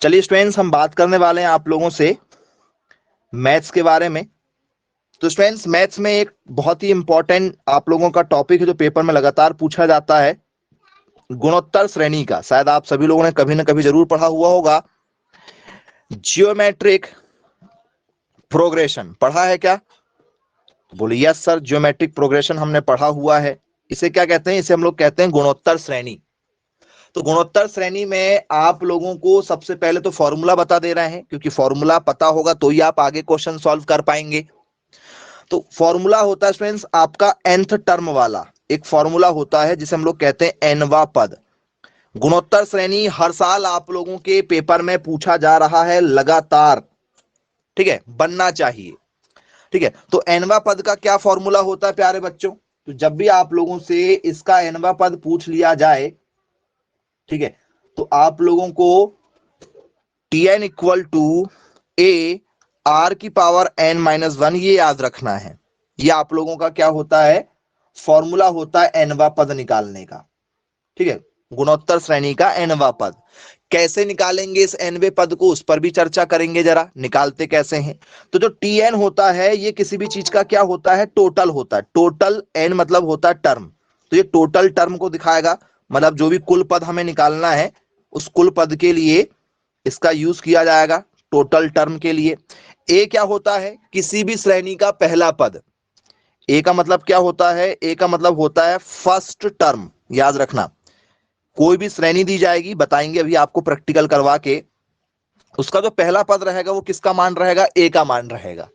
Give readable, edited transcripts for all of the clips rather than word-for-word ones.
चलिए स्टूडेंट्स, हम बात करने वाले हैं आप लोगों से मैथ्स के बारे में। तो स्टूडेंट्स, मैथ्स में एक बहुत ही इंपॉर्टेंट आप लोगों का टॉपिक है जो पेपर में लगातार पूछा जाता है, गुणोत्तर श्रेणी का। शायद आप सभी लोगों ने कभी ना कभी जरूर पढ़ा हुआ होगा। जियोमेट्रिक प्रोग्रेशन पढ़ा है क्या? बोलिए यस सर, जियोमेट्रिक प्रोग्रेशन हमने पढ़ा हुआ है। इसे क्या कहते हैं? इसे हम लोग कहते हैं गुणोत्तर श्रेणी। तो गुणोत्तर श्रेणी में आप लोगों को सबसे पहले तो फॉर्मूला बता दे रहे हैं, क्योंकि फॉर्मूला पता होगा तो ही आप आगे क्वेश्चन सॉल्व कर पाएंगे। तो फॉर्मूला होता है स्टूडेंट्स आपका nth टर्म वाला एक फॉर्मूला होता है जिसे हम लोग कहते हैं nवा पद। गुणोत्तर श्रेणी हर साल आप लोगों के पेपर में पूछा जा रहा है लगातार, ठीक है, बनना चाहिए। ठीक है, तो nवा पद का क्या फॉर्मूला होता है प्यारे बच्चों? तो जब भी आप लोगों से इसका nवा पद पूछ लिया जाए, ठीक है, तो आप लोगों को Tn equal to A R की पावर n माइनस वन ये याद रखना है। ये आप लोगों का क्या होता है? फॉर्मूला होता है nवा पद निकालने का। ठीक है, गुणोत्तर श्रेणी का nवा पद कैसे निकालेंगे? इस nवे पद को, उस पर भी चर्चा करेंगे। जरा निकालते कैसे हैं? तो जो Tn होता है ये किसी भी चीज का क्या होता है? टोटल होता है। टोटल n मतलब होता है टर्म, तो ये टोटल टर्म को दिखाएगा। मतलब जो भी कुल पद हमें निकालना है उस कुल पद के लिए इसका यूज किया जाएगा, टोटल टर्म के लिए। ए क्या होता है? किसी भी श्रेणी का पहला पद। ए का मतलब क्या होता है? ए का मतलब होता है फर्स्ट टर्म। याद रखना, कोई भी श्रेणी दी जाएगी, बताएंगे अभी आपको प्रैक्टिकल करवा के, उसका जो पहला पद रहेगा वो किसका मान रहेगा? ए का मान रहेगा।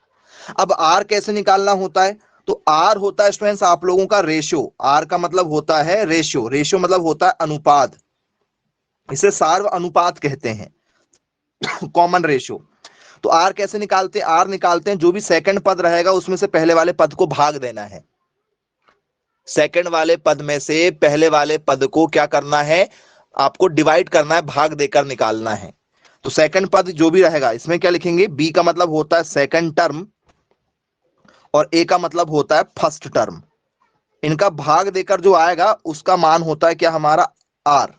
अब आर कैसे निकालना होता है? तो आर होता है स्टूडेंट्स आप लोगों का रेशियो। आर का मतलब होता है रेशियो। रेशियो मतलब होता है अनुपात, इसे सार्व अनुपात कहते हैं, कॉमन रेशियो। तो आर कैसे निकालते हैं? आर निकालते हैं जो भी सेकंड पद रहेगा उसमें से पहले वाले पद को भाग देना है। सेकंड वाले पद में से पहले वाले पद को क्या करना है? आपको डिवाइड करना है, भाग देकर निकालना है। तो सेकंड पद जो भी रहेगा इसमें क्या लिखेंगे? बी का मतलब होता है सेकंड टर्म और ए का मतलब होता है फर्स्ट टर्म। इनका भाग देकर जो आएगा उसका मान होता है क्या? हमारा आर।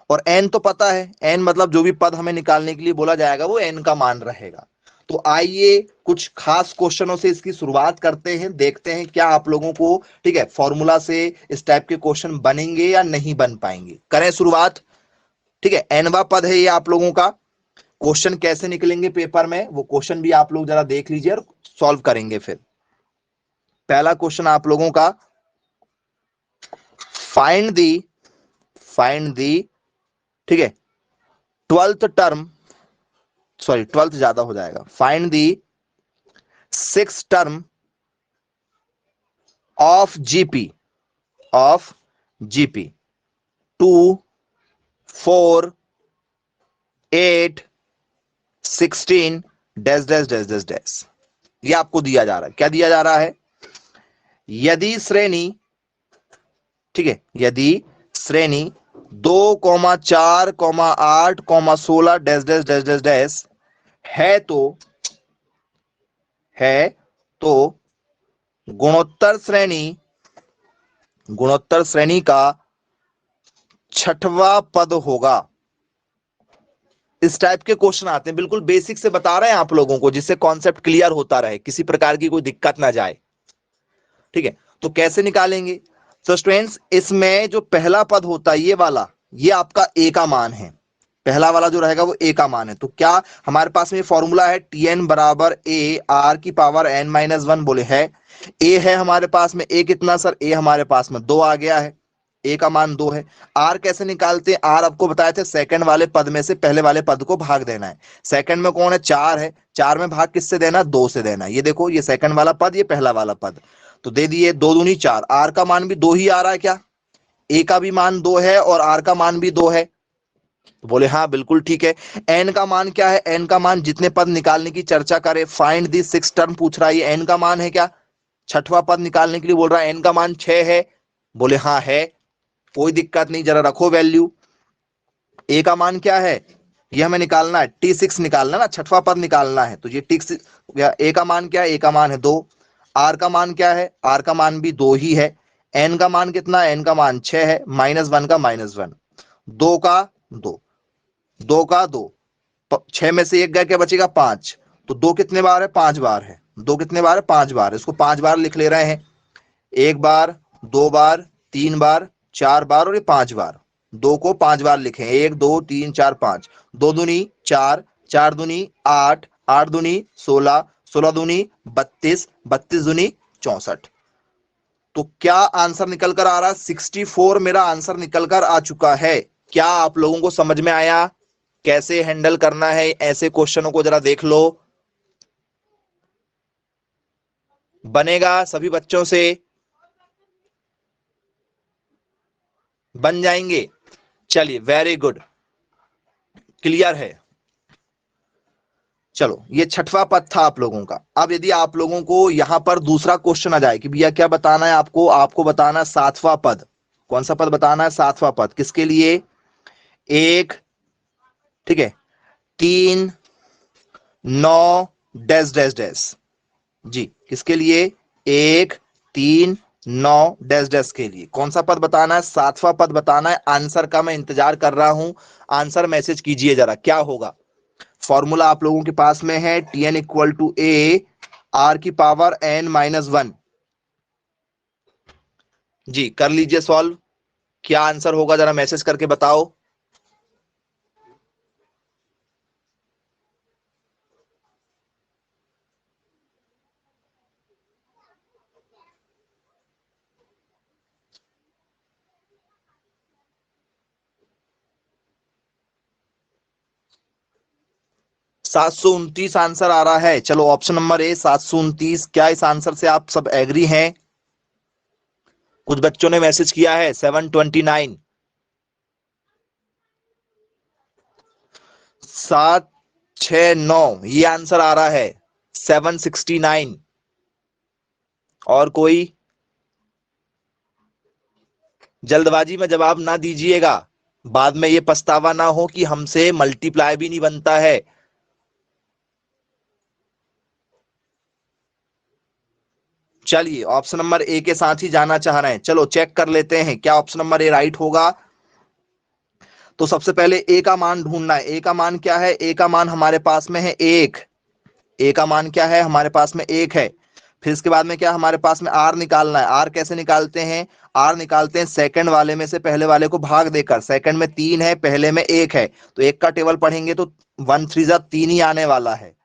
और एन तो पता है, एन मतलब जो भी पद हमें निकालने के लिए बोला जाएगा वो एन का मान रहेगा। तो आइए कुछ खास क्वेश्चनों से इसकी शुरुआत करते हैं, देखते हैं क्या आप लोगों को, ठीक है, फॉर्मूला से इस टाइप के क्वेश्चन बनेंगे या नहीं बन पाएंगे। करें शुरुआत। ठीक है, एनवा पद है ये आप लोगों का। क्वेश्चन कैसे निकलेंगे पेपर में वो क्वेश्चन भी आप लोग जरा देख लीजिए और सॉल्व करेंगे। फिर पहला क्वेश्चन आप लोगों का, फाइंड दी, ठीक है, 12th टर्म, सॉरी 12th ज्यादा हो जाएगा, find the 6th term of GP 2 4 8 16 dash dash dash dash dash. ये आपको दिया जा रहा है। क्या दिया जा रहा है? यदि श्रेणी, ठीक है, यदि श्रेणी 2, 4, 8, 16 dash dash dash dash dash है तो गुणोत्तर श्रेणी का छठवां पद होगा। इस टाइप के क्वेश्चन आते हैं, बिल्कुल बेसिक से बता रहे हैं आप लोगों को, जिससे कॉन्सेप्ट क्लियर होता रहे, किसी प्रकार की कोई दिक्कत ना जाए। ठीक है, तो कैसे निकालेंगे? तो स्टूडेंट्स इसमें जो पहला पद होता है ये वाला, ये आपका ए का मान है। पहला वाला जो रहेगा वो ए का मान है। तो क्या हमारे पास में फॉर्मूला है? Tn बराबर ए आर की पावर n माइनस वन। बोले है, ए है हमारे पास में। ए कितना सर? ए हमारे पास में 2 आ गया है, ए का मान 2 है। आर कैसे निकालते हैं? आर आपको बताए थे सेकंड वाले पद में से पहले वाले पद को भाग देना है। सेकंड में कौन है? 4 है। 4 में भाग किससे देना? 2 से देना। ये देखो, ये सेकंड वाला पद, ये पहला वाला पद, तो दे दिए 2 दूनी 4। आर का मान भी 2 ही आ रहा है क्या? ए का भी मान 2 है और आर का मान भी 2 है। तो बोले हाँ बिल्कुल ठीक है। एन का मान क्या है? एन का मान जितने पद निकालने की चर्चा करें, फाइंड दी 6th टर्म पूछ रहा है, ये एन का मान है क्या? छठवां पद निकालने के लिए बोल रहा है। एन का मान 6 है। बोले हाँ है, कोई दिक्कत नहीं, जरा रखो वैल्यू। ए का मान क्या है? ये हमें निकालना है, T6 निकालना ना, छठवां पद निकालना है। तो ये T6, ए का मान क्या है? ए का मान है 2। आर का मान क्या है? आर का मान भी 2 ही है। एन का मान कितना? एन का मान 6 है। -1 का -1, 2 का 2, 2 का 2, 6 में से 1 गया, क्या बचेगा 5। तो 2 कितने बार है, 5 बार है। 2 कितने बार है, 5 बार। इसको 5 बार लिख ले रहे हैं, 1 बार, 2 बार, 3 बार, 4 बार और ये 5 बार। 2 को 5 बार लिखें, 1 2 3 4 5। 2 दूनी 4, 4 दूनी 8, 8 दूनी 16, 16 दूनी 32, 32 दूनी 64। तो क्या आंसर निकल कर आ रहा है, 64 मेरा आंसर निकल कर आ चुका है। क्या आप लोगों को समझ में आया कैसे हैंडल करना है ऐसे क्वेश्चनों को, जरा देख लो। बनेगा सभी बच्चों से, बन जाएंगे। चलिए वेरी गुड, क्लियर है। चलो ये छठवां पद था आप लोगों का। अब यदि आप लोगों को यहां पर दूसरा क्वेश्चन आ जाए कि भैया क्या बताना है आपको, आपको बताना है सातवां पद। कौन सा पद बताना है, सातवां पद। किसके लिए, 1, ठीक है, 3, 9 डैश डैश डैश। जी किसके लिए, 1, 3, 9 डैश डैश के लिए। कौन सा पद बताना है, सातवां पद बताना है। आंसर का मैं इंतजार कर रहा हूं, आंसर मैसेज कीजिए जरा, क्या होगा। फॉर्मूला आप लोगों के पास में है, Tn equal to A R की पावर n-1। जी कर लीजिए सॉल्व, क्या आंसर होगा जरा मैसेज करके बताओ। सात सौ उनतीस आंसर आ रहा है। चलो ऑप्शन नंबर ए 729। क्या इस आंसर से आप सब एग्री हैं। कुछ बच्चों ने मैसेज किया है 729। 769 ये आंसर आ रहा है, 769। और कोई, जल्दबाजी में जवाब ना दीजिएगा, बाद में ये पछतावा ना हो कि हमसे मल्टीप्लाई भी नहीं बनता है। चलिए ऑप्शन नंबर ए के साथ ही जाना चाह रहे हैं, चलो चेक कर लेते हैं क्या ऑप्शन नंबर ए राइट होगा। तो सबसे पहले ए का मान ढूंढना है। ए का मान क्या है, ए का मान हमारे पास में है 1। ए का मान क्या है, हमारे पास में 1 है। फिर इसके बाद में क्या हमारे पास में आर निकालना है। आर कैसे निकालते हैं, आर निकालते हैं सेकंड वाले में से पहले वाले को भाग देकर। सेकंड में 3 है, पहले में 1 है, तो 1 का टेबल पढ़ेंगे तो 1 3 जा 3 ही आने वाला है।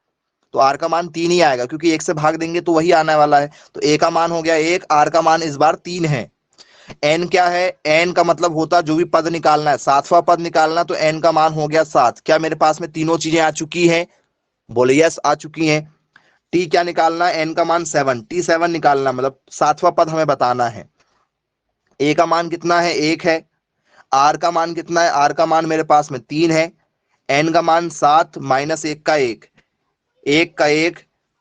तो आर का मान 3 ही आएगा, क्योंकि 1 से भाग देंगे तो वही आने वाला है। तो ए का मान हो गया 1, आर का मान इस बार 3 है। एन क्या है, एन का मतलब होता जो भी पद निकालना है, सातवां पद निकालना, तो एन का मान हो गया 7। क्या मेरे पास में तीनों चीजें आ चुकी हैं, बोले यस आ चुकी हैं। टी क्या निकालना है, एन का मान 7, टी 7 निकालना, मतलब सातवां पद हमें बताना है। ए का मान कितना है, 1 है। आर का मान कितना है, आर का मान मेरे पास में 3 है। एन का मान 7 माइनस 1 का 1, 1 का 1,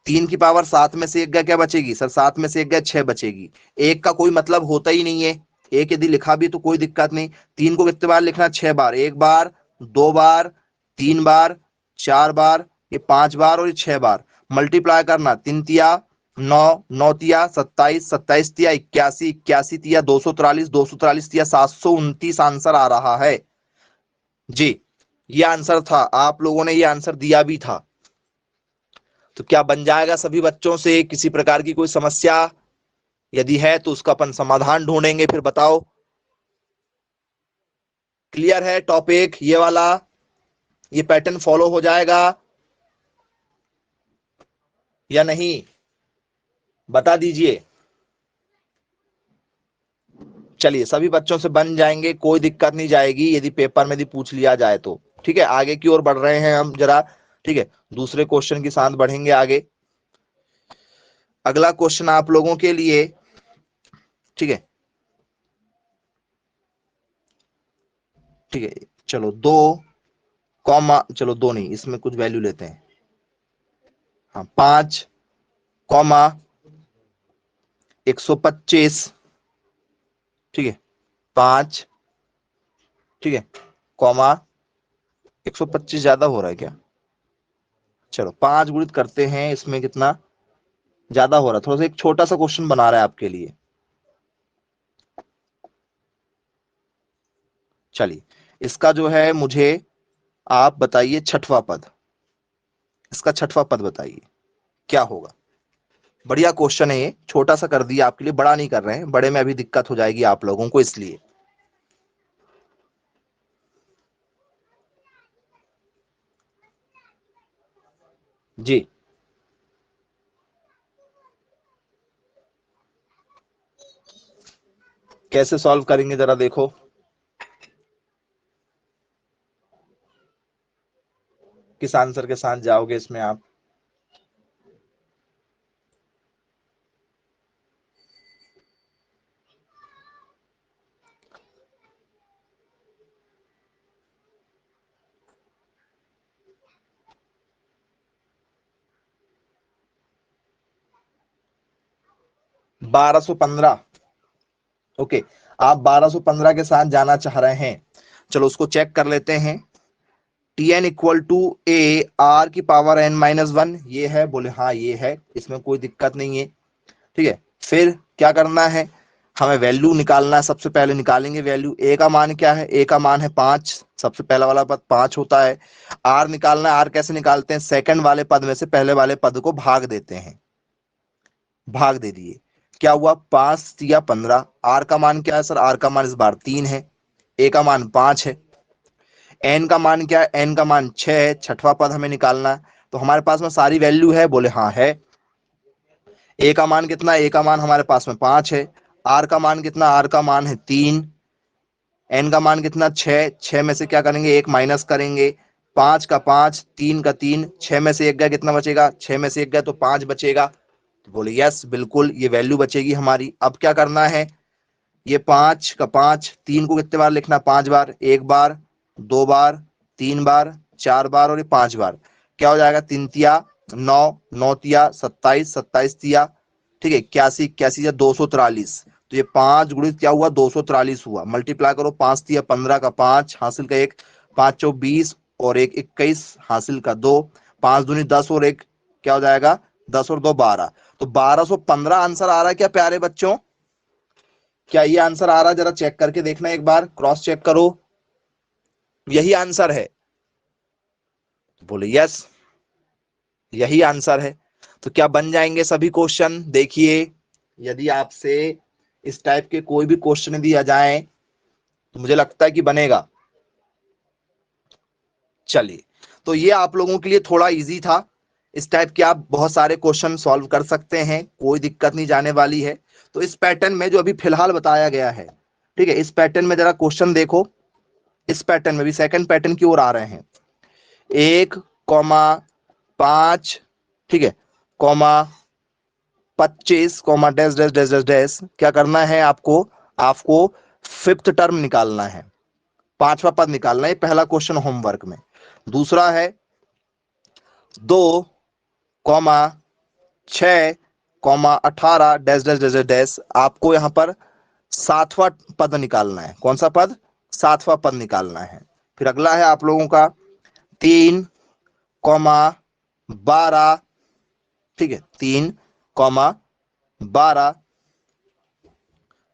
3 की पावर 7 में से 1 गया, क्या बचेगी सर, 7 में से 1 गया 6 बचेगी। 1 का कोई मतलब होता ही नहीं है, 1 यदि लिखा भी तो कोई दिक्कत नहीं। 3 को कितने बार लिखना, 6 बार। 1 बार, 2 बार, 3 बार, 4 बार, ये 5 बार और ये 6 बार। मल्टीप्लाई करना, 3 तिया 9, 9 तिया 27, 27 तिया 81, 81 तिया 243, 243 तिया 729 आंसर आ रहा है। जी ये आंसर था, आप लोगों ने ये आंसर दिया भी था। तो क्या बन जाएगा सभी बच्चों से, किसी प्रकार की कोई समस्या यदि है तो उसका अपन समाधान ढूंढेंगे, फिर बताओ। क्लियर है टॉपिक ये वाला, ये पैटर्न फॉलो हो जाएगा या नहीं, बता दीजिए। चलिए सभी बच्चों से बन जाएंगे, कोई दिक्कत नहीं जाएगी यदि पेपर में यदि पूछ लिया जाए तो। ठीक है, आगे की ओर बढ़ रहे हैं हम जरा। ठीक है, दूसरे क्वेश्चन के साथ बढ़ेंगे आगे। अगला क्वेश्चन आप लोगों के लिए, ठीक है, ठीक है, चलो 2 कॉमा, चलो 2 नहीं, इसमें कुछ वैल्यू लेते हैं। हाँ 5 कॉमा 125, ठीक है, 5, ठीक है, कॉमा 125 ज्यादा हो रहा है क्या, चलो 5 गुणित करते हैं, इसमें कितना ज्यादा हो रहा है, थोड़ा सा एक छोटा सा क्वेश्चन बना रहा है आपके लिए। चलिए इसका जो है मुझे आप बताइए छठवां पद। इसका छठवां पद बताइए क्या होगा। बढ़िया क्वेश्चन है ये, छोटा सा कर दिया आपके लिए, बड़ा नहीं कर रहे हैं, बड़े में अभी दिक्कत हो जाएगी आप लोगों को, इसलिए। जी, कैसे सॉल्व करेंगे जरा देखो। किस आंसर के साथ जाओगे इसमें आप। बारह सौ पंद्रह। ओके, आप 1215 के साथ जाना चाह रहे हैं। चलो उसको चेक कर लेते हैं। T N equal to A R की पावर एन माइनस वन, ये है, बोले हाँ ये है, इसमें कोई दिक्कत नहीं है। ठीक है, फिर क्या करना है, हमें वैल्यू निकालना है। सबसे पहले निकालेंगे वैल्यू। ए का मान क्या है, ए का मान है 5, सबसे पहला वाला पद 5 होता है। आर निकालना है, आर कैसे निकालते हैं, सेकंड वाले पद में से पहले वाले पद को भाग देते हैं। भाग दे दिए, क्या हुआ, 5 या 15। आर का मान क्या है सर, आर का मान इस बार 3 है। ए का मान 5 है। एन का मान क्या है, एन का मान 6 है, छठवां पद हमें निकालना है। तो हमारे पास में सारी वैल्यू है, बोले हाँ है। ए का मान कितना, ए का मान हमारे पास में 5 है। आर का मान कितना, आर का मान है 3। एन का मान कितना, 6। 6 में से क्या करेंगे, एक माइनस करेंगे। 5 का 5, 3 का 3, 6 में से एक गया, कितना बचेगा, 6 में से एक गया तो 5 बचेगा। तो बोले यस बिल्कुल ये वैल्यू बचेगी हमारी। अब क्या करना है, ये 5 का 5, 3 को कितने बार लिखना, 5 बार, एक बार, 2 बार, 3 बार, 4 बार और ये 5 बार। क्या हो जाएगा, 3 तिया 9, 9 तिया 27, 27 तिया, ठीक है, 81, 81 या 243। तो ये 5 गुणित क्या हुआ, 243 हुआ। मल्टीप्लाई करो, 5 तिया 15 का 5 हासिल का 1, 5 चौ 20 और 1 21 हासिल का 2, 5 दूनी 10 और 1 क्या हो जाएगा, 10 और 2 12। तो 1215 आंसर आ रहा है क्या प्यारे बच्चों, क्या ये आंसर आ रहा है, जरा चेक करके देखना, एक बार क्रॉस चेक करो, यही आंसर है, बोले यस यही आंसर है। तो क्या बन जाएंगे सभी क्वेश्चन, देखिए यदि आपसे इस टाइप के कोई भी क्वेश्चन दिया जाए तो मुझे लगता है कि बनेगा। चलिए, तो ये आप लोगों के लिए थोड़ा इजी था। इस टाइप के आप बहुत सारे क्वेश्चन सॉल्व कर सकते हैं, कोई दिक्कत नहीं जाने वाली है। तो इस पैटर्न में जो अभी फिलहाल बताया गया है, ठीक है, इस पैटर्न में जरा क्वेश्चन देखो। इस पैटर्न में भी सेकंड पैटर्न की ओर आ रहे हैं। 1,5, ठीक है, comma 25, comma dash dash dash dash dash, क्या करना है आपको, आपको फिफ्थ टर्म निकालना है, पांचवा पद निकालना है, पहला क्वेश्चन होमवर्क में। दूसरा है 2,6,18 डैश डैश डैश डैश, आपको यहां पर सातवां पद निकालना है। कौन सा पद, सातवां पद निकालना है। फिर अगला है आप लोगों का 3,12, ठीक है, 3,12,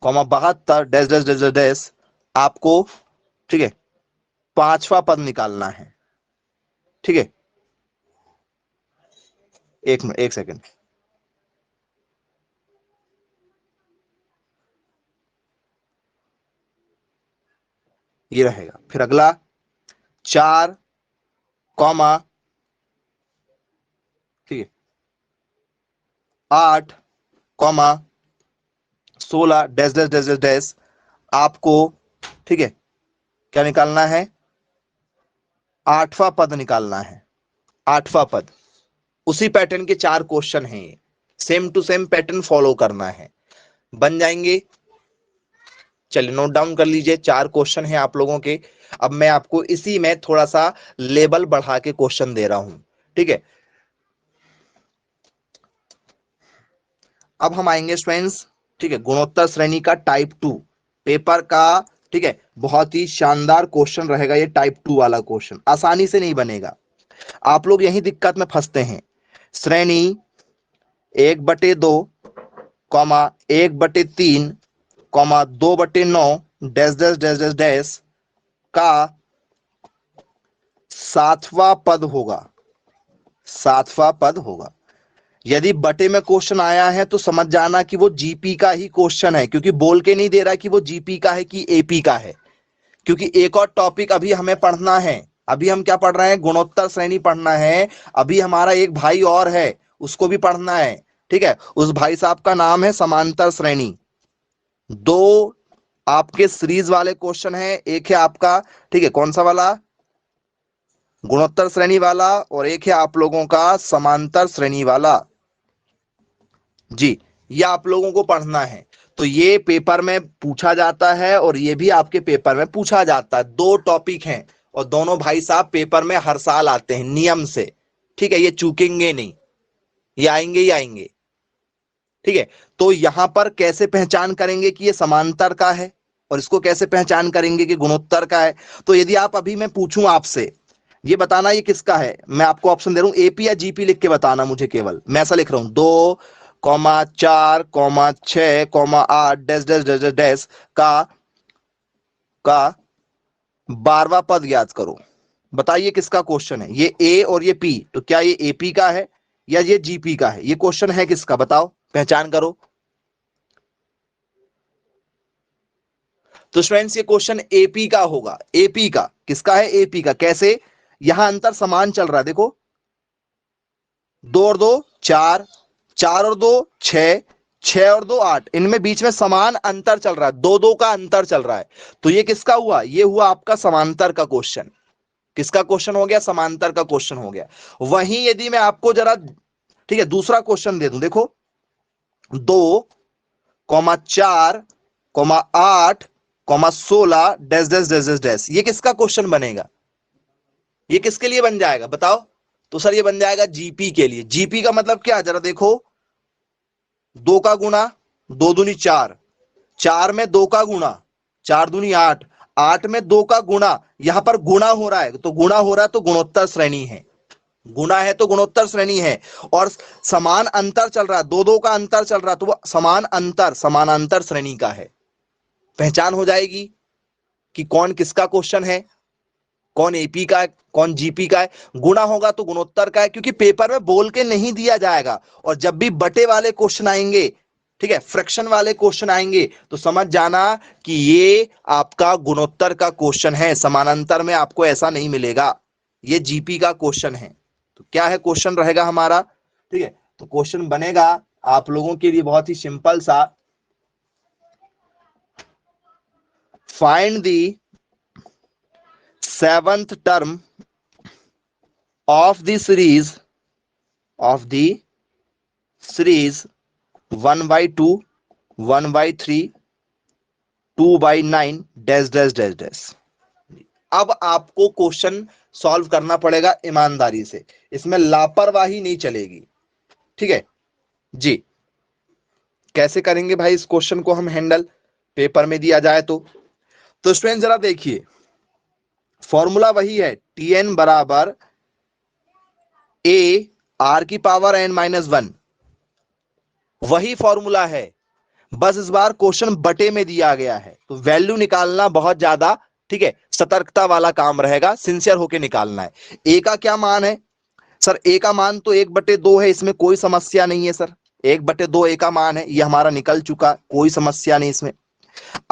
72 डैश डैश डैश डैश, आपको, ठीक है, पांचवा पद निकालना है। ठीक है, एक मिनट, एक सेकंड, ये रहेगा। फिर अगला 4, कॉमा, ठीक है, 8, comma 16 dash dash dash dash, आपको, ठीक है, क्या निकालना है, आठवां पद निकालना है। आठवां पद, उसी पैटर्न के 4 क्वेश्चन हैं, same to same pattern follow करना है, बन जाएंगे। चलिए नोट डाउन कर लीजिए, 4 क्वेश्चन हैं आप लोगों के। अब मैं आपको इसी में थोड़ा सा लेवल बढ़ा के क्वेश्चन दे रहा हूं, ठीक है। अब हम आएंगे स्टूडेंट्स, ठीक है, गुणोत्तर श्रेणी का टाइप 2 पेपर का, ठीक है, बहुत ही शानदार क्वेश्चन रहेगा ये टाइप 2 वाला क्वेश्चन, आसानी से नहीं बनेगा। आप लोग यही दिक्कत में फंसते हैं। श्रेणी 1/2, comma 1/3, comma 2/9 dash dash dash dash dash का सातवां पद होगा। सातवां पद होगा। यदि बटे में क्वेश्चन आया है तो समझ जाना कि वो जीपी का ही क्वेश्चन है, क्योंकि बोल के नहीं दे रहा कि वो जीपी का है कि एपी का है। क्योंकि एक और टॉपिक अभी हमें पढ़ना है। अभी हम क्या पढ़ रहे हैं? गुणोत्तर श्रेणी पढ़ना है। अभी हमारा एक भाई और है, उसको भी पढ़ना है। ठीक है, उस भाई साहब का नाम है समांतर श्रेणी। दो आपके सीरीज वाले क्वेश्चन है, एक है आपका, ठीक है, कौन सा वाला? गुणोत्तर श्रेणी वाला, और एक है आप लोगों का समांतर श्रेणी वाला। जी, ये आप लोगों को पढ़ना है। तो ये पेपर में पूछा जाता है और ये भी आपके पेपर में पूछा जाता है। दो टॉपिक हैं और दोनों भाई साहब पेपर में हर साल आते हैं नियम से। ठीक है, ये चूकेंगे नहीं, ये आएंगे ही आएंगे। ठीक है, तो यहां पर कैसे पहचान करेंगे कि ये समांतर का है, और इसको कैसे पहचान करेंगे कि गुणोत्तर का है? तो यदि आप अभी मैं पूछूं आपसे, ये बताना ये किसका है, मैं आपको ऑप्शन दे रहा हूं, एपी या जीपी लिख के बताना मुझे केवल। मैं ऐसा लिख रहा हूं, 2,4,6,8 dash dash dash dash dash का 12वां पद याद करो। बताइए किसका क्वेश्चन है? ये ए और ये पी, तो क्या ये एपी का है या ये जीपी का है? ये क्वेश्चन है किसका? बताओ, पहचान करो। तो स्टूडेंट्स ये क्वेश्चन एपी का होगा। एपी का किसका है? एपी का। कैसे? यहां अंतर समान चल रहा है, देखो, 2 और 2 4, 4 और 2 6, 6 और 2 8, इनमें बीच में समान अंतर चल रहा है, 2 2 का अंतर चल रहा है। तो ये किसका हुआ? ये हुआ आपका समांतर का क्वेश्चन। किसका क्वेश्चन हो गया? समांतर का क्वेश्चन हो गया। वहीं यदि मैं आपको जरा, ठीक है, दूसरा क्वेश्चन दे दूं, देखो, 2,4,8,16 dash dash dash dash dash, ये किसका क्वेश्चन बनेगा? ये किसके लिए बन जाएगा बताओ? तो सर ये बन जाएगा जीपी के लिए। जीपी का मतलब क्या? जरा देखो, 2 का गुणा, 2 दूनी 4, 4 में 2 का गुणा, 4 दूनी 8, 8 में 2 का गुणा, यहां पर गुणा हो रहा है, तो गुणा हो रहा है तो गुणोत्तर श्रेणी है। गुणा है तो गुणोत्तर श्रेणी है। और समान अंतर चल रहा है, 2 2 का अंतर चल रहा है, तो वो समान अंतर समानांतर श्रेणी का है। पहचान हो जाएगी कि कौन किसका क्वेश्चन है, कौन एपी का है, कौन जीपी का है। गुणा होगा तो गुणोत्तर का है, क्योंकि पेपर में बोल के नहीं दिया जाएगा। और जब भी बटे वाले क्वेश्चन आएंगे, ठीक है, फ्रैक्शन वाले क्वेश्चन आएंगे, तो समझ जाना कि ये आपका गुणोत्तर का क्वेश्चन है। समानांतर में आपको ऐसा नहीं मिलेगा, ये जीपी का क्वेश्चन है। तो क्या है क्वेश्चन रहेगा हमारा? ठीक है, तो क्वेश्चन बनेगा आप लोगों के लिए बहुत ही सिंपल सा, find the 7th term of the series 1/2, 1/3, 2/9 dash dash dash dash. अब आपको क्वेश्चन सॉल्व करना पड़ेगा ईमानदारी से, इसमें लापरवाही नहीं चलेगी। ठीक है जी, कैसे करेंगे भाई इस क्वेश्चन को हम हैंडल, पेपर में दिया जाए तो स्टूडेंट जरा देखिए, फॉर्मूला वही है, Tn बराबर ए आर की पावर n-1, वही फॉर्मूला है, बस इस बार क्वेश्चन बटे में दिया गया है, तो वैल्यू निकालना बहुत ज्यादा, ठीक है, सतर्कता वाला काम रहेगा, सिंसियर होके निकालना है। ए का क्या मान है सर? ए का मान तो 1/2 है, इसमें कोई समस्या नहीं है सर। 1/2 ए का मान है, ये हमारा निकल चुका, कोई समस्या नहीं इसमें।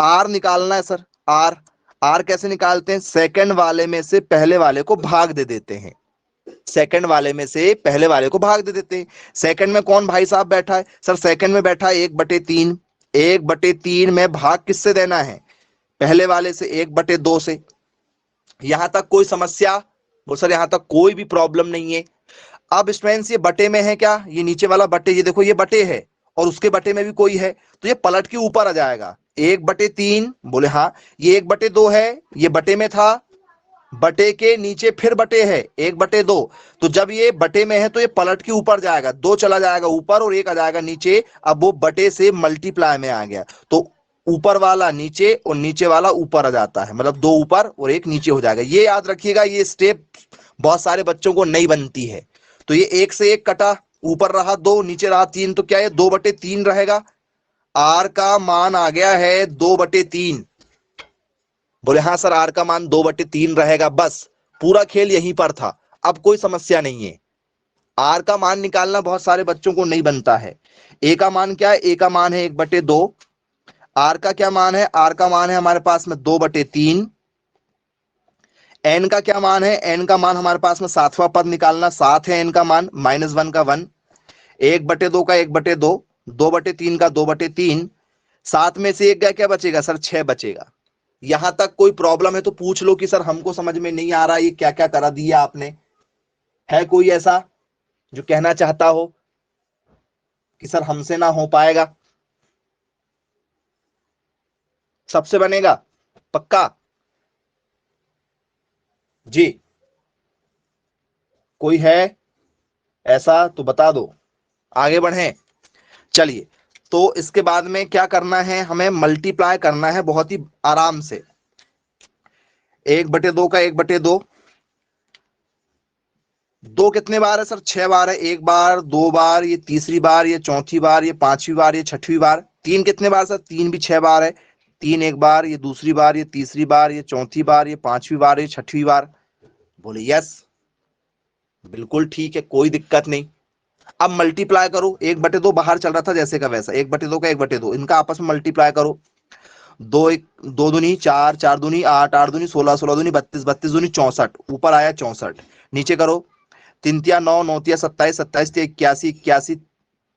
आर निकालना है सर। आर आर कैसे निकालते हैं? सेकंड वाले में से पहले वाले को भाग दे देते हैं। सेकंड वाले में से पहले वाले को भाग दे देते हैं। सेकंड में कौन भाई साहब बैठा है सर? सेकंड में बैठा है 1/3। 1/3 में भाग किससे देना है? पहले वाले से, 1/2 से। यहां तक कोई समस्या? बोल सर यहां तक कोई भी प्रॉब्लम नहीं है। अब स्टूडेंट्स ये बटे में है क्या? ये नीचे वाला बटे, ये देखो ये बटे है और उसके बटे में भी कोई है, तो ये पलट के ऊपर आ जाएगा। 1/3, बोले हाँ, ये 1/2 है, ये बटे में था, बटे के नीचे फिर बटे है 1/2, तो जब ये बटे में है तो ये पलट के ऊपर जाएगा, 2 चला जाएगा ऊपर और 1 आ जाएगा नीचे। अब वो बटे से मल्टीप्लाई में आ गया, तो ऊपर वाला नीचे और नीचे वाला ऊपर आ जाता है, मतलब 2 ऊपर और 1 नीचे हो जाएगा। ये याद रखिएगा, ये स्टेप बहुत सारे बच्चों को नहीं बनती है। तो ये 1 से 1 कटा, ऊपर रहा 2, नीचे रहा 3, तो क्या ये 2/3 रहेगा। आर का मान आ गया है 2/3। बोले हाँ सर, आर का मान 2/3 रहेगा। बस पूरा खेल यहीं पर था, अब कोई समस्या नहीं है। आर का मान निकालना बहुत सारे बच्चों को नहीं बनता है। ए का मान क्या है? ए का मान है 1/2। आर का क्या मान है? आर का मान है हमारे पास में 2/3। एन का क्या मान है? एन का मान हमारे पास में सातवां पद निकालना, 7 है एन का मान, -1 का 1। 1/2 का 1/2, 2/3 का 2/3। 7 में से 1 गया, क्या बचेगा सर? 6 बचेगा। यहां तक कोई प्रॉब्लम है तो पूछ लो कि सर हमको समझ में नहीं आ रहा, ये क्या क्या करा दिया आपने। है कोई ऐसा जो कहना चाहता हो कि सर हमसे ना हो पाएगा? सबसे बनेगा पक्का? जी, कोई है ऐसा तो बता दो, आगे बढ़े। चलिए, तो इसके बाद में क्या करना है? हमें मल्टीप्लाई करना है बहुत ही आराम से। 1/2 का 1/2, 2 कितने बार है सर? 6 बार है। 1 बार, 2 बार, ये तीसरी बार, ये चौथी बार, ये पांचवी बार, ये छठवीं बार। 3 कितने बार सर? 3 भी 6 बार है। 3 एक बार, ये दूसरी बार, ये तीसरी बार, ये चौथी बार, ये पांचवी बार, ये छठवीं बार। बोले यस, बिल्कुल ठीक है, कोई दिक्कत नहीं। अब मल्टीप्लाई करो। 1/2 बाहर चल रहा था जैसे का वैसा, 1/2 का 1/2, इनका आपस में मल्टीप्लाई करो। 2 दूनी 4, 4 दूनी 8, 8 दूनी 16, 16 दूनी 32, 32 दूनी 64, ऊपर आया 64। नीचे करो, 3 तिया 9, 9 तिया 27, 27 तिया 81, 81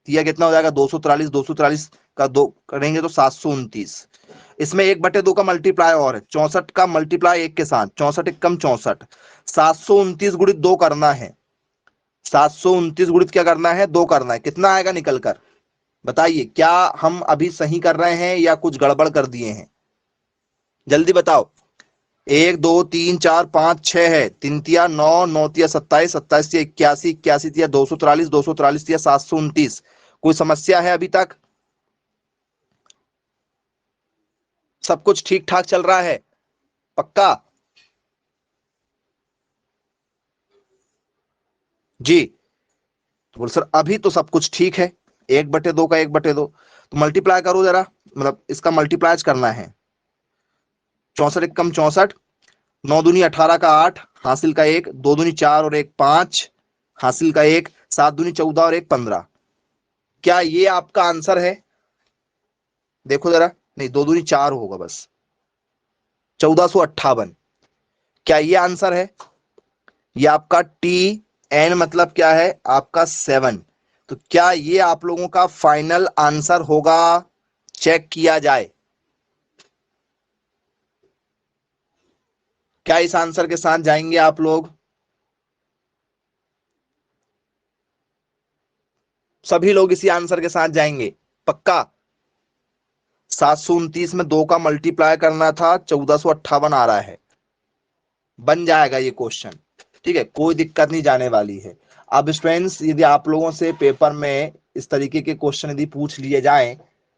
तिया कितना हो जाएगा? 243, 243 का 2 करेंगे तो 729। इसमें 1/2 का मल्टीप्लाई और है, 64 का मल्टीप्लाई 1 के साथ, 64 एकम 64। 729 गुणित 2 करना है। 729 गुणित क्या करना है? 2 करना है। कितना आएगा निकल कर? बताइए, क्या हम अभी सही कर रहे हैं या कुछ गड़बड़ कर दिए हैं? जल्दी बताओ। 1 2 3 4 5 6 है। 3 तिया 9, 9 तिया 27, 27 तिया 81, 81 तिया 243, 243 तिया 729। कोई समस्या है अभी तक? सब कुछ ठीक ठाक चल रहा है? पक्का? जी, तो बोल सर अभी तो सब कुछ ठीक है। 1/2 का 1/2, तो मल्टीप्लाई करो जरा, मतलब इसका मल्टीप्लाई करना है। 64 एकम 64, 9 दूनी 18 का 8, हासिल का 1, 2 दूनी 4 और 1 5, हासिल का 1, 7 दूनी 14 और 1 15। क्या ये आपका आंसर है? देखो जरा, नहीं 2 दूनी 4 होगा बस, 1458। क्या ये आंसर है? ये आपका टी एन मतलब क्या है? आपका 7। तो क्या ये आप लोगों का फाइनल आंसर होगा? चेक किया जाए। क्या इस आंसर के साथ जाएंगे आप लोग? सभी लोग इसी आंसर के साथ जाएंगे? पक्का? 729 में 2 का मल्टीप्लाई करना था, 1458 आ रहा है। बन जाएगा ये क्वेश्चन, ठीक है, कोई दिक्कत नहीं जाने वाली है। अब स्टूडेंट्स, यदि आप लोगों से पेपर में इस तरीके के क्वेश्चन यदि पूछ लिए जाएं,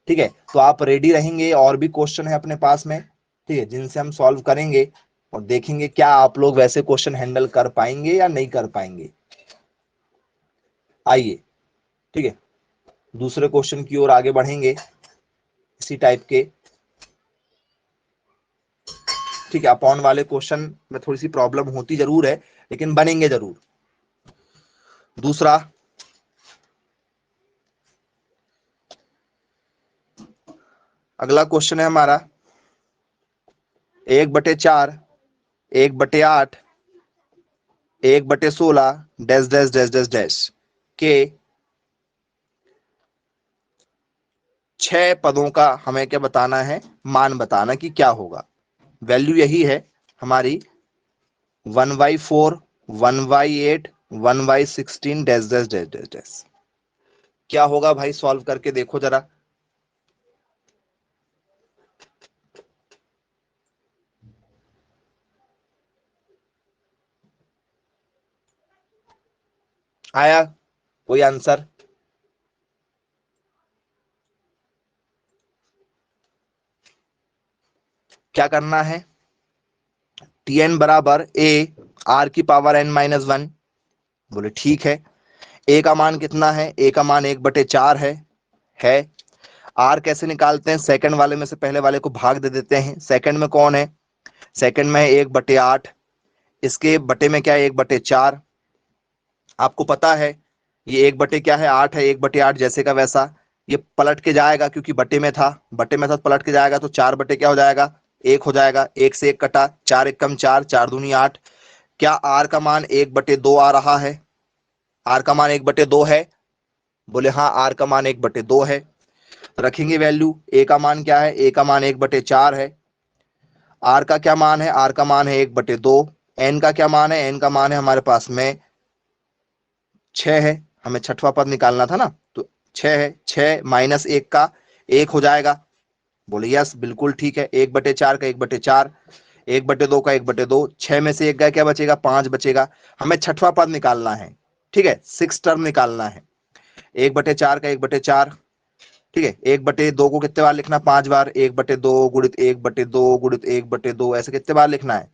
ठीक है, तो आप रेडी रहेंगे। और भी क्वेश्चन है अपने पास में, ठीक है, जिनसे हम सॉल्व करेंगे और देखेंगे क्या आप लोग वैसे क्वेश्चन हैंडल कर पाएंगे या नहीं कर पाएंगे। आइए, ठीक है, दूसरे क्वेश्चन की ओर आगे बढ़ेंगे इसी टाइप के। ठीक है, अपॉन वाले क्वेश्चन में थोड़ी सी प्रॉब्लम होती जरूर है, लेकिन बनेंगे जरूर। दूसरा, अगला क्वेश्चन है हमारा 1/4, 1/8, 1/16 dash dash dash dash dash के 6 पदों का हमें क्या बताना है? मान बताना कि क्या होगा। वैल्यू यही है हमारी 1/4, 1/8, 1/16 dash dash dash dash dash. क्या होगा भाई? सॉल्व करके देखो जरा। आया कोई आंसर? क्या करना है? Tn बराबर a r की पावर n-1। बोले ठीक है। a का मान कितना है? a का मान 1/4 है। r कैसे निकालते हैं? सेकंड वाले में से पहले वाले को भाग दे देते हैं। सेकंड में कौन है? सेकंड में है 1/8। इसके बटे में क्या है? 1/4। आपको पता है ये 1 बटे क्या है 8 है, 1/8 जैसे का वैसा। ये पलट के जाएगा क्योंकि बटे में था, बटे में था तो पलट के जाएगा, तो 4 बटे क्या हो जाएगा 1 हो जाएगा, 1 से 1 कटा, 4 1 कम 4, 4 दूनी 8। क्या आर का मान 1/2 आ रहा है? आर का मान 1/2 है? बोले हाँ आर का मान 1/2 है। रखेंगे वैल्यू, ए का मान क्या है, ए का मान 1/4 है। आर का क्या मान है, आर का मान है 1/2। एन का क्या मान है, एन का मान है हमारे पास में 6 है, हमें छठवां पद निकालना था ना, तो 6 है, 6 माइनस 1 का 1 हो जाएगा। बोले यस बिल्कुल ठीक है, 1/4 का 1/4, 1/2 का 1/2, 6 में से 1 गया क्या बचेगा 5 बचेगा। हमें छठवां पद निकालना है, ठीक है, 6 टर्म निकालना है। 1/4 का 1/4, ठीक है, 1/2 को कितने बार लिखना 5 बार, 1/2 गुणित 1/2 गुणित 1/2, ऐसे कितने बार लिखना है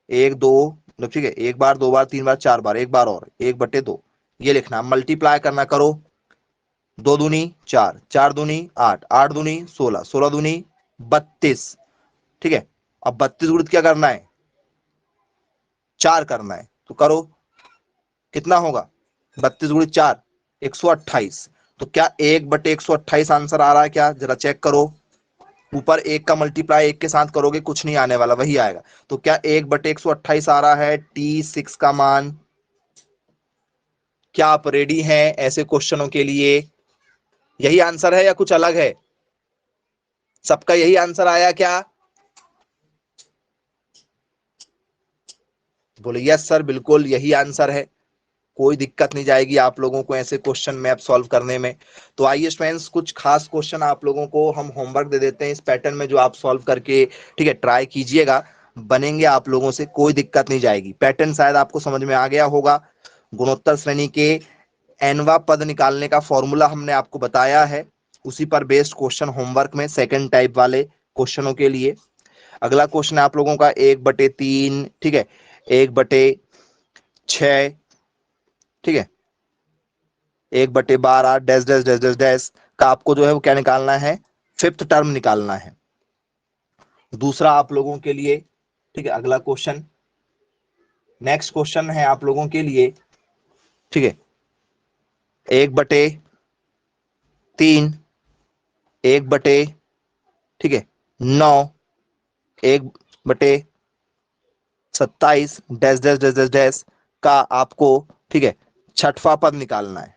1 2, ठीक है, 1 बार 2 बार 3 बार 4 बार, एक बार और 1/2 ये लिखना। मल्टीप्लाई करना करो, 2 दूनी 4, 4 दूनी 8, 8 दूनी 16, 16 दूनी 32, ठीक है। अब 32 गुणित क्या करना है 4 करना है, तो करो कितना होगा 32 गुणित 4 128। तो क्या 1/128 आंसर आ रहा है क्या, जरा चेक करो। ऊपर 1 का मल्टीप्लाई 1 के साथ करोगे कुछ नहीं आने वाला, वही आएगा। तो क्या 1/128 आ रहा है T6 का मान? क्या आप रेडी हैं ऐसे क्वेश्चनों के लिए? यही आंसर है या कुछ अलग है? सबका यही आंसर आया क्या? बोले यस सर बिल्कुल यही आंसर है, कोई दिक्कत नहीं जाएगी आप लोगों को ऐसे क्वेश्चन मैप सॉल्व करने में। तो आइए स्टूडेंट्स कुछ खास क्वेश्चन आप लोगों को हम होमवर्क दे देते हैं इस पैटर्न में, जो आप सॉल्व करके ठीक है ट्राई कीजिएगा, बनेंगे आप लोगों से, कोई दिक्कत नहीं जाएगी। पैटर्न शायद आपको समझ में आ गया होगा। गुणोत्तर श्रेणी के एनवा पद निकालने का फॉर्मूला हमने आपको बताया है, उसी पर बेस्ड क्वेश्चन होमवर्क में सेकंड टाइप वाले क्वेश्चनों के लिए। अगला क्वेश्चन है आप लोगों का 1/3, ठीक है, 1/6, ठीक है, 1/12 dash dash dash dash dash का आपको जो है वो क्या निकालना है, फिफ्थ टर्म निकालना है। दूसरा आप लोगों के लिए, ठीक है, अगला क्वेश्चन, नेक्स्ट क्वेश्चन है आप लोगों के लिए, ठीक है, 1/3, 1/, ठीक है 9, 1/27 dash dash dash dash dash का आपको, ठीक है, छठवां पद निकालना है।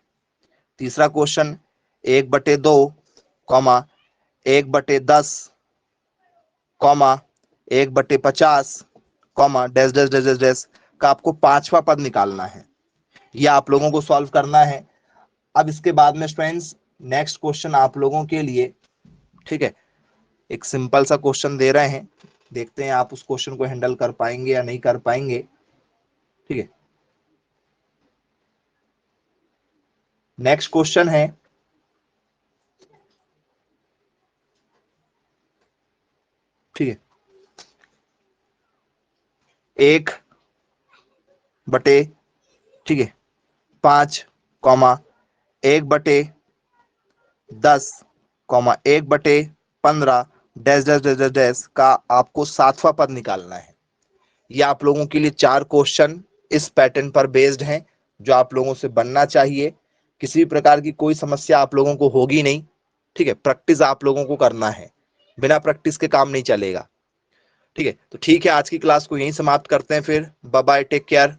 तीसरा question 1/2, 1/10, 1/50, dash dash dash dash dash का आपको पांचवा पद निकालना है। यह आप लोगों को सॉल्व करना है। अब इसके बाद में स्टूडेंट्स नेक्स्ट क्वेश्चन आप लोगों के लिए, ठीक है, एक सिंपल सा क्वेश्चन दे रहे हैं, देखते हैं आप उस क्वेश्चन को हैंडल कर पाएंगे या नहीं कर पाएंगे, ठीक है। नेक्स्ट क्वेश्चन है, ठीक है, 1/, ठीक है 5, 1/10, 1/15 dash dash dash dash dash का आपको सातवां पद निकालना है। ये आप लोगों के लिए 4 क्वेश्चन इस पैटर्न पर बेस्ड हैं, जो आप लोगों से बनना चाहिए। किसी भी प्रकार की कोई समस्या आप लोगों को होगी नहीं, ठीक है, प्रैक्टिस आप लोगों को करना है, बिना प्रैक्टिस के काम नहीं चलेगा, ठीक है। तो ठीक है, आज की क्लास को यहीं समाप्त करते हैं, फिर बाय बाय, टेक केयर।